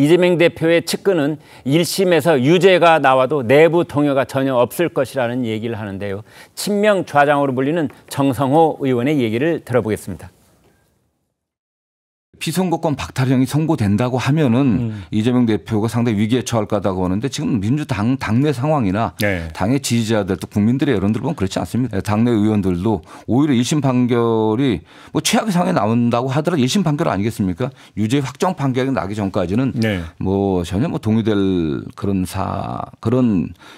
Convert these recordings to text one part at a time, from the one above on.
이재명 대표의 측근은 1심에서 유죄가 나와도 내부 동요가 전혀 없을 것이라는 얘기를 하는데요. 친명 좌장으로 불리는 정성호 의원의 얘기를 들어보겠습니다. 피선거권 박탈형이 선고된다고 하면은 이재명 대표가 상당히 위기에 처할 거다고 하는데 지금 민주당 당내 상황이나 당의 지지자들 또 국민들의 여론들 보면 그렇지 않습니다. 당내 의원들도 오히려 1심 판결이 뭐 최악의 상황에 나온다고 하더라도 1심 판결 아니겠습니까? 유죄 확정 판결이 나기 전까지는 뭐 전혀 뭐 동의될 그런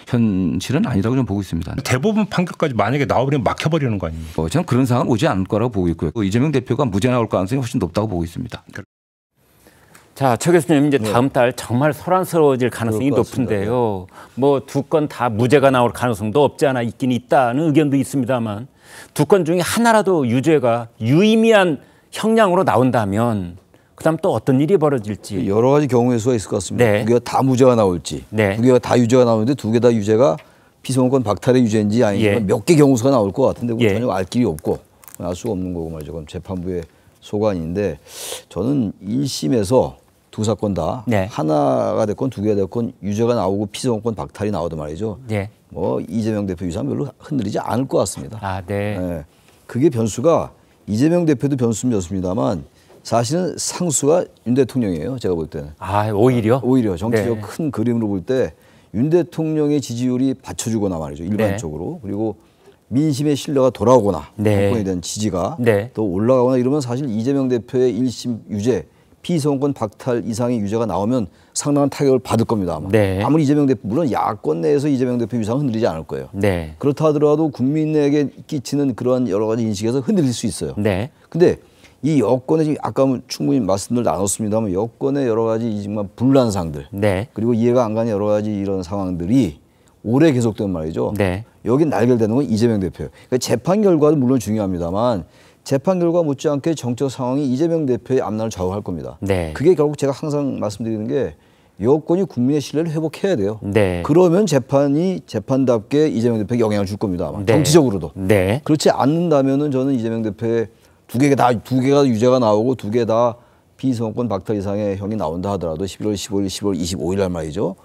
현실은 아니라고 좀 보고 있습니다. 대법원 판결까지 만약에 나와버리면 막혀버리는 거 아닙니까? 저는 그런 상황은 오지 않을 거라고 보고 있고요. 이재명 대표가 무죄 나올 가능성이 훨씬 높다고 보고 있습니다. 자, 최 교수님 이제 다음 달 정말 소란스러워질 가능성이 높은데요. 뭐 두 건 다 무죄가 나올 가능성도 없지 않아 있긴 있다는 의견도 있습니다만 두 건 중에 하나라도 유죄가 유의미한 형량으로 나온다면 그다음 또 어떤 일이 벌어질지 여러 가지 경우의 수가 있을 것 같습니다. 두 개가 다 무죄가 나올지, 두 개가 다 유죄가 나오는데 두 개 다 유죄가 피선거권 박탈의 유죄인지 아니면 몇 개 경우수가 나올 것 같은데 전혀 알 길이 없고 알 수가 없는 거고 말이죠. 그럼 재판부의 소관인데 저는 1심에서 두 사건 다 하나가 됐건 두 개가 됐건 유죄가 나오고 피선거권 박탈이 나오든 말이죠. 뭐 이재명 대표 유상 별로 흔들리지 않을 것 같습니다. 그게 변수가 이재명 대표도 변수는 변수입니다만 사실은 상수가 윤 대통령이에요. 제가 볼 때는. 오히려? 오히려 정치적 큰 그림으로 볼 때 윤 대통령의 지지율이 받쳐주거나 말이죠. 일반적으로. 그리고 민심의 신뢰가 돌아오거나 정권에 대한 지지가 또 올라가거나 이러면 사실 이재명 대표의 1심 유죄, 피선거권 박탈 이상의 유죄가 나오면 상당한 타격을 받을 겁니다. 아마. 아무리 이재명 대표, 물론 야권 내에서 이재명 대표 위상은 흔들리지 않을 거예요. 그렇다 하더라도 국민에게 끼치는 그러한 여러 가지 인식에서 흔들릴 수 있어요. 근데 이 여권에 지금 아까 충분히 말씀을 나눴습니다만 여권의 여러 가지 정말 분란상들 그리고 이해가 안 가는 여러 가지 이런 상황들이 오래 계속된 말이죠. 여기 날결되는 건 이재명 대표예요. 그러니까 재판 결과도 물론 중요합니다만 재판 결과 못지않게 정적 상황이 이재명 대표의 앞날을 좌우할 겁니다. 그게 결국 제가 항상 말씀드리는 게 여권이 국민의 신뢰를 회복해야 돼요. 그러면 재판이 재판답게 이재명 대표에게 영향을 줄 겁니다. 아마. 정치적으로도. 그렇지 않는다면은 저는 이재명 대표의 두 개가 유죄가 나오고 두 개 다 피선거권 박탈 이상의 형이 나온다 하더라도 11월 15일, 10월 25일 날 말이죠.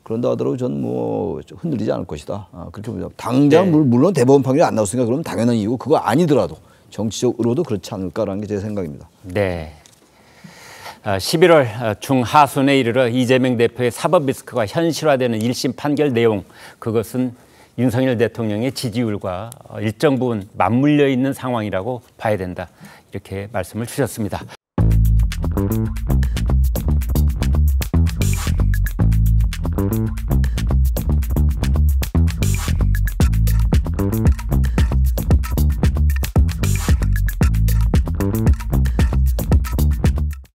그런다 하더라도 저는 뭐 흔들리지 않을 것이다. 그렇게 봅니다. 당장 물론 대법원 판결이 안 나왔으니까 그러면 당연한 이유고 그거 아니더라도 정치적으로도 그렇지 않을까라는 게 제 생각입니다. 11월 중하순에 이르러 이재명 대표의 사법 리스크가 현실화되는 1심 판결 내용 그것은 윤석열 대통령의 지지율과 일정 부분 맞물려 있는 상황이라고 봐야 된다. 이렇게 말씀을 주셨습니다.